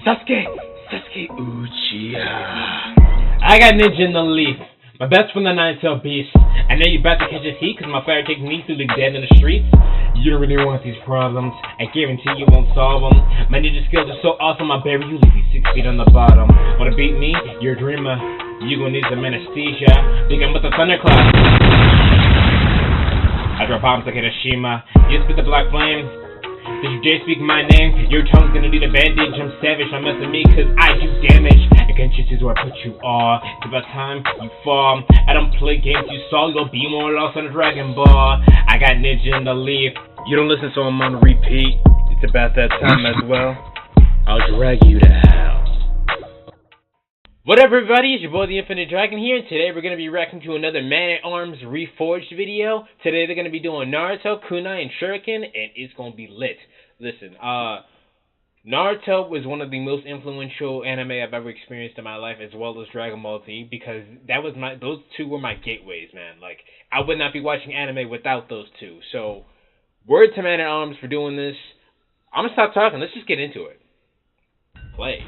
Sasuke Uchiha. I got Ninja in the Leaf, my best from the Nine-Tailed Beast. I know you're about to catch his heat because my fire techniques will be dead in the streets. You don't really want these problems, I guarantee you won't solve them. My ninja skills are so awesome, I'll bury you, leave you 6 feet on the bottom. Wanna beat me? You're a dreamer. You gon' need some anesthesia. Begin with the thunderclap. I drop bombs like Hiroshima. You spit the black flame. Did you dare speak my name? Your tongue's gonna need a bandage. I'm savage, don't mess with me cause I do damage. Against you is where I put you all. It's about time you fall. I don't play games you saw. You'll be more lost on a Dragon Ball. I got Ninja in the Leaf. You don't listen so I'm on repeat. It's about that time as well. I'll drag you to hell. What up everybody, it's your boy the Infinite Dragon here, and today we're going to be reacting to another Man-at-Arms Reforged video. Today they're going to be doing Naruto, Kunai, and Shuriken, and it's going to be lit. Listen, Naruto was one of the most influential anime I've ever experienced in my life, as well as Dragon Ball Z, because those two were my gateways, man. Like, I would not be watching anime without those two. So, word to Man-at-Arms for doing this. I'm going to stop talking, let's just get into it. Play.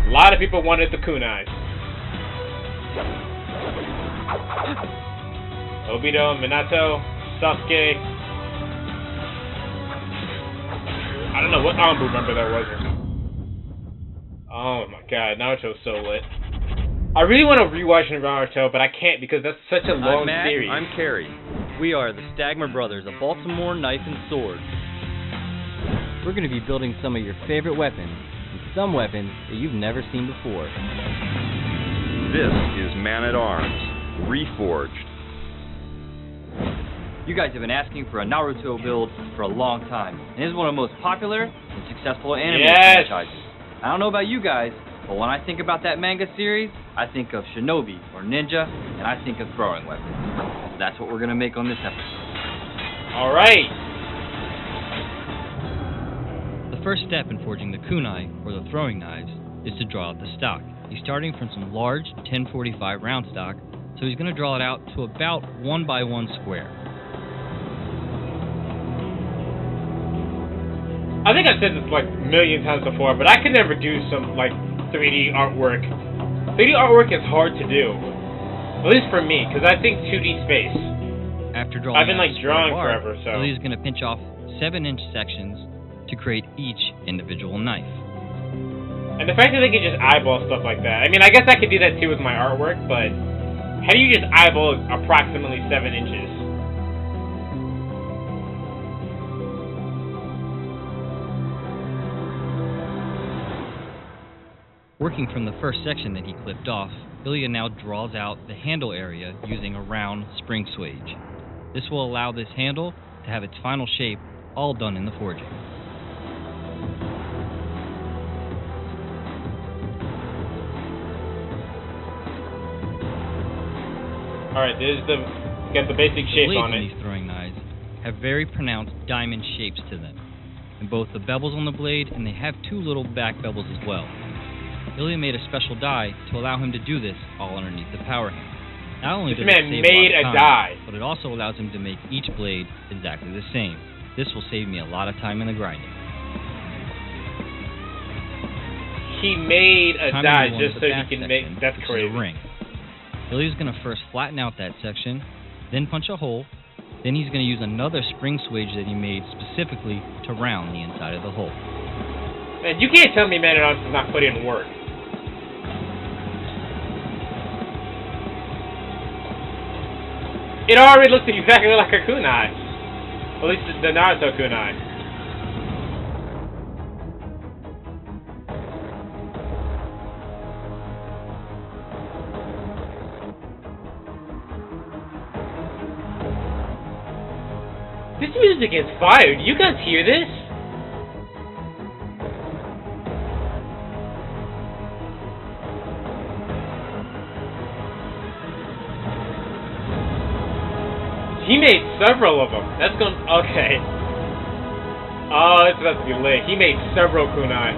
A lot of people wanted the kunais. Obito, Minato, Sasuke. I don't know what Anbu member that was. Oh my god, Naruto's so lit. I really want to rewatch Naruto, but I can't because that's such a long series. I'm Carrie. We are the Stagmer Brothers of Baltimore Knife and Sword. We're going to be building some of your favorite weapons. Some weapons that you've never seen before. This is Man-at-Arms Reforged. You guys have been asking for a Naruto build for a long time, and it is one of the most popular and successful anime franchises. I don't know about you guys, but when I think about that manga series, I think of shinobi or ninja, and I think of throwing weapons. So that's what we're going to make on this episode. Alright! The first step in forging the kunai, or the throwing knives, is to draw out the stock. He's starting from some large 1045 round stock, so he's going to draw it out to about 1 by 1 square. I think I've said this like a million times before, but I could never do some like 3D artwork. 3D artwork is hard to do. At least for me, because I think 2D space. After drawing I've been like drawing forever, so Billy's going to pinch off 7-inch sections to create each individual knife. And the fact that they could just eyeball stuff like that. I mean, I guess I could do that too with my artwork, but how do you just eyeball approximately 7 inches? Working from the first section that he clipped off, Billy now draws out the handle area using a round spring swage. This will allow this handle to have its final shape all done in the forging. Alright, there's got the basic shape on it. These throwing knives have very pronounced diamond shapes to them, in both the bevels on the blade, and they have 2 little back bevels as well. Ilya made a special die to allow him to do this all underneath the power handle. Not only does it save a lot of time, but it also allows him to make each blade exactly the same. This will save me a lot of time in the grinding. He made a die just so he can make. That's crazy. A ring. Ilya's going to first flatten out that section, then punch a hole, then he's going to use another spring swage that he made specifically to round the inside of the hole. Man, you can't tell me Man-at-Arms does not put in work. It already looks exactly like a kunai. At least the Naruto kunai. This music is fire. Do you guys hear this? He made several of them. That's going to... Okay. Oh, it's about to be lit. He made several kunai.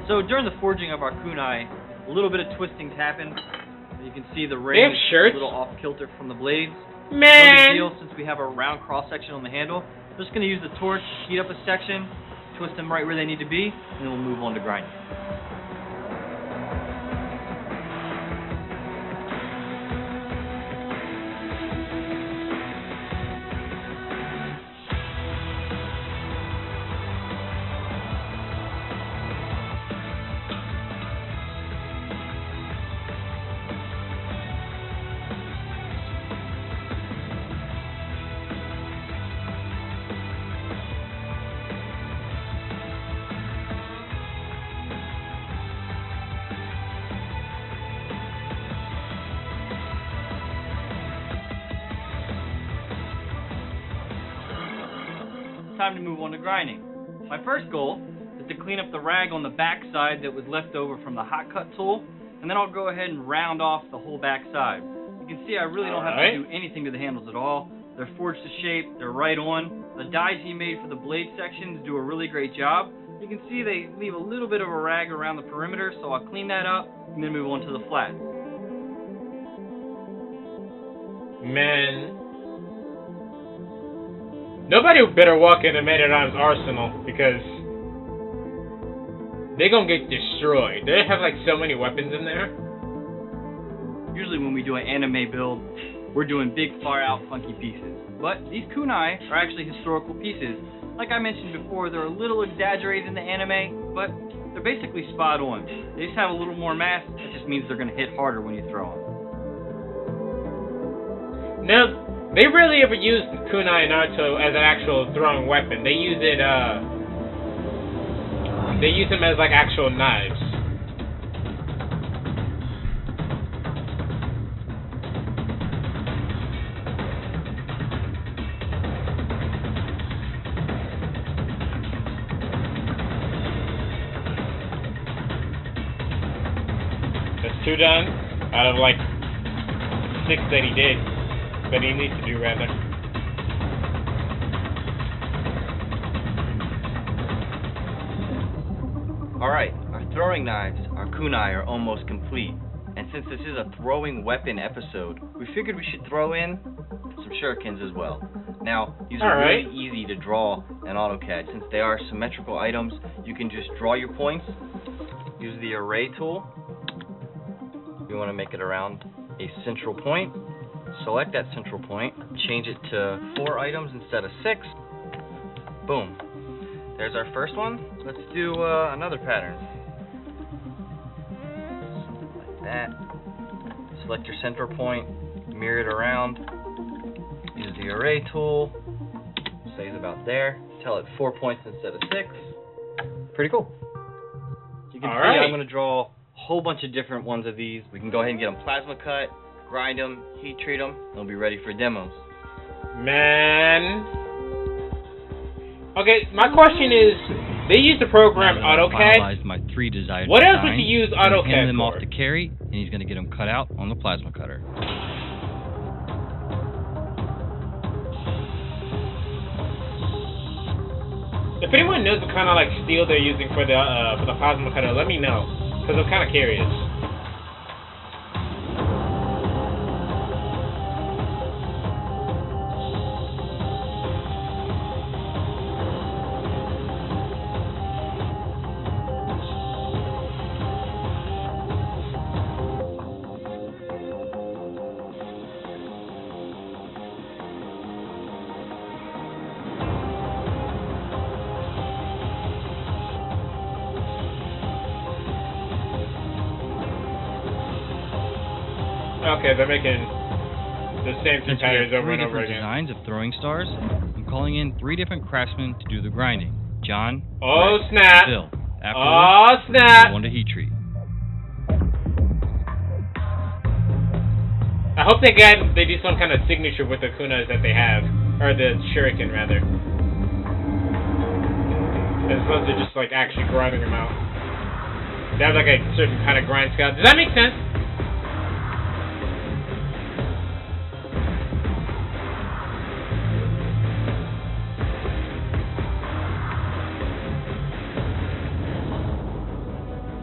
So during the forging of our kunai, a little bit of twisting's happened. You can see the They have ring is shirts? a little off kilter from the blades. No Man! big deal since we have a round cross section on the handle. We're just going to use the torch, heat up a section, twist them right where they need to be, and then we'll move on to grinding. Time to move on to grinding. My first goal is to clean up the rag on the back side that was left over from the hot cut tool, and then I'll go ahead and round off the whole back side. You can see I really don't have to do anything to the handles at all. They're forged to shape, they're right on. The dies he made for the blade sections do a really great job. You can see they leave a little bit of a rag around the perimeter, so I'll clean that up and then move on to the flat. Man. Nobody better walk into Man-at-Arms Arsenal because they're gonna get destroyed. They have like so many weapons in there. Usually when we do an anime build, we're doing big, far-out, funky pieces. But these kunai are actually historical pieces. Like I mentioned before, they're a little exaggerated in the anime, but they're basically spot on. They just have a little more mass. That just means they're gonna hit harder when you throw them. Now, they rarely ever use kunai in Naruto as an actual throwing weapon. They use it, they use them as like actual knives. That's 2 done out of like 6 that he did. That he needs to do, rather. Alright, our throwing knives, our kunai, are almost complete. And since this is a throwing weapon episode, we figured we should throw in some shurikens as well. Now, these are really easy to draw in AutoCAD. Since they are symmetrical items, you can just draw your points, use the array tool. You want to make it around a central point. Select that central point, change it to 4 items instead of 6. Boom. There's our first one. Let's do another pattern. Like that. Select your center point, mirror it around. Use the array tool. Stays about there. Tell it 4 points instead of 6. Pretty cool. You can see I'm going to draw a whole bunch of different ones of these. We can go ahead and get them plasma cut, grind them, heat treat them, and they'll be ready for demos. Man. Okay, my question is, they use the program AutoCAD. Finalized my 3 desired What else designs, would you use he's gonna AutoCAD hand them for? off to Carrie, and he's going to get them cut out on the plasma cutter. If anyone knows what kind of like steel they're using for the plasma cutter, let me know, because I'm kind of curious. Okay, they're making the same 2 patterns over and over again. Designs of throwing stars. I'm calling in 3 different craftsmen to do the grinding. John, Oh Greg, snap! Bill. Oh Afterwards, snap! one to heat treat. I hope they do some kind of signature with the kunas that they have, or the shuriken rather, as opposed to just like actually grinding them out. They have like a certain kind of grind scale. Does that make sense?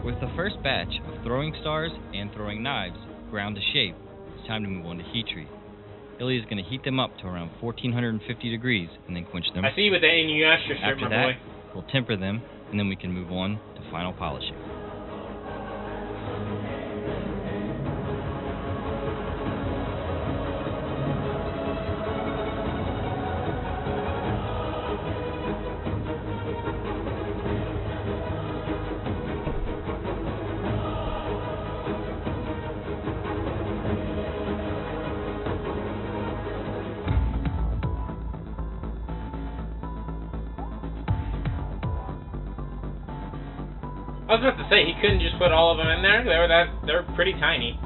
With the first batch of throwing stars and throwing knives ground to shape, it's time to move on to heat treat. Ilya is going to heat them up to around 1450 degrees and then quench them. I see you with the Inuyasha shirt, After my that, boy. we'll temper them, and then we can move on to final polishing. I was about to say, he couldn't just put all of them in there. They're pretty tiny.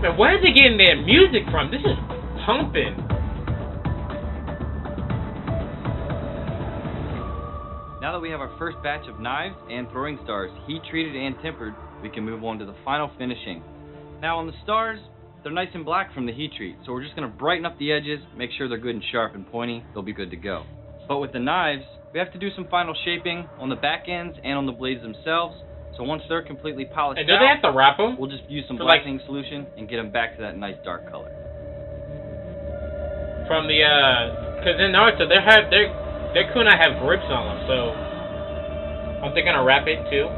Man, where are they getting their music from? This is pumping. Now that we have our first batch of knives and throwing stars heat treated and tempered, we can move on to the final finishing. Now on the stars, they're nice and black from the heat treat, so we're just going to brighten up the edges, make sure they're good and sharp and pointy, they'll be good to go. But with the knives, we have to do some final shaping on the back ends and on the blades themselves, so once they're completely polished and do they have to wrap them? We'll just use some for blackening solution and get them back to that nice dark color. From the, because in Naruto, their kunai have grips on them, so aren't they going to wrap it too?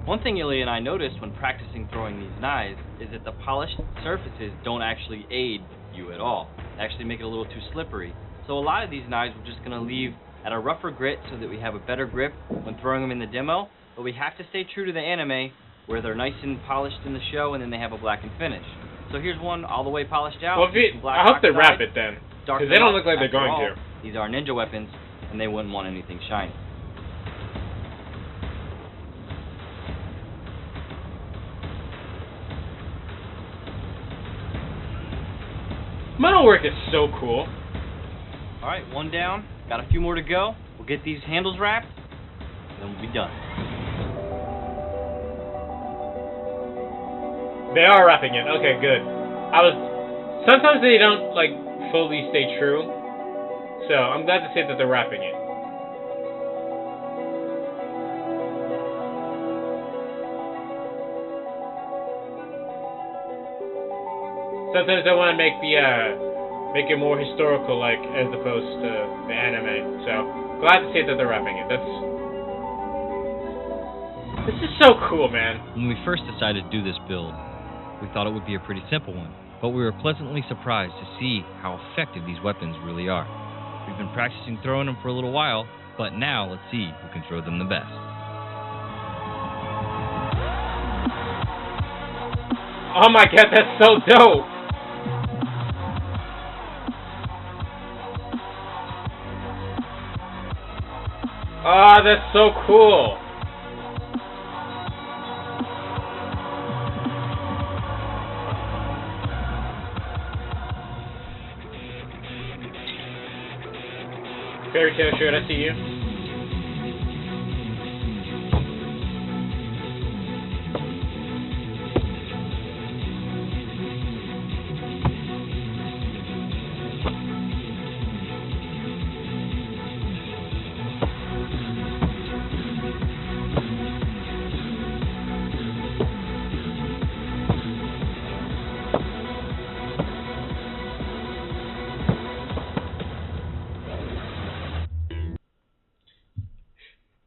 One thing Ilya and I noticed when practicing throwing these knives is that the polished surfaces don't actually aid you at all. They actually make it a little too slippery. So a lot of these knives we're just going to leave at a rougher grit so that we have a better grip when throwing them in the demo, but we have to stay true to the anime where they're nice and polished in the show and then they have a blackened finish. So here's one all the way polished out. Well, I hope they wrap it then, because they don't look like they're going to. These are ninja weapons and they wouldn't want anything shiny. Metal work is so cool. Alright, one down. Got a few more to go. We'll get these handles wrapped, and then we'll be done. They are wrapping it. Okay, good. Sometimes they don't, like, fully stay true. So, I'm glad to say that they're wrapping it. Sometimes I want to make make it more historical, like, as opposed to the anime. So, glad to see that they're wrapping it. This is so cool, man. When we first decided to do this build, we thought it would be a pretty simple one, but we were pleasantly surprised to see how effective these weapons really are. We've been practicing throwing them for a little while, but now let's see who can throw them the best. Oh my god, that's so dope! Ah, oh, that's so cool! Fairy Tale shirt, I see you.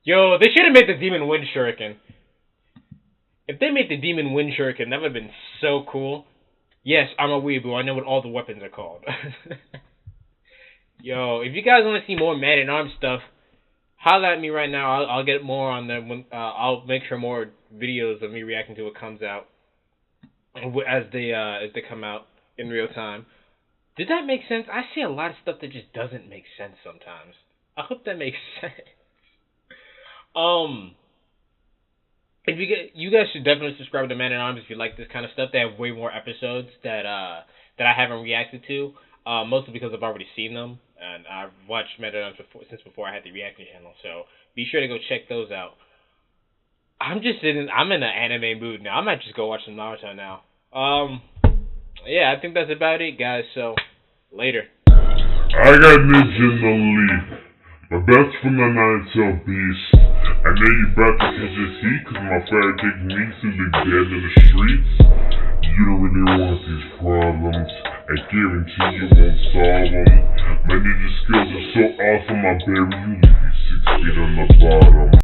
Yo, they should have made the Demon Wind Shuriken. If they made the Demon Wind Shuriken, that would have been so cool. Yes, I'm a weeaboo. I know what all the weapons are called. Yo, if you guys want to see more Man-at-Arms stuff, holla at me right now. I'll get more on them. When I'll make sure more videos of me reacting to what comes out as they come out in real time. Did that make sense? I see a lot of stuff that just doesn't make sense sometimes. I hope that makes sense. If you guys should definitely subscribe to Man at Arms if you like this kind of stuff. They have way more episodes that I haven't reacted to, mostly because I've already seen them, and I've watched Man at Arms since before I had the reaction channel. So be sure to go check those out. I'm in an anime mood now. I might just go watch some Naruto now. Yeah, I think that's about it, guys. So later. I got Ninja in the lead. My best from the Naruto beast. I know you about to catch this heat, cause my fire techniques is the dead in the streets. You don't really want these problems. I guarantee you won't solve them. My ninja skills are so awesome, I bury you 6 feet on the bottom.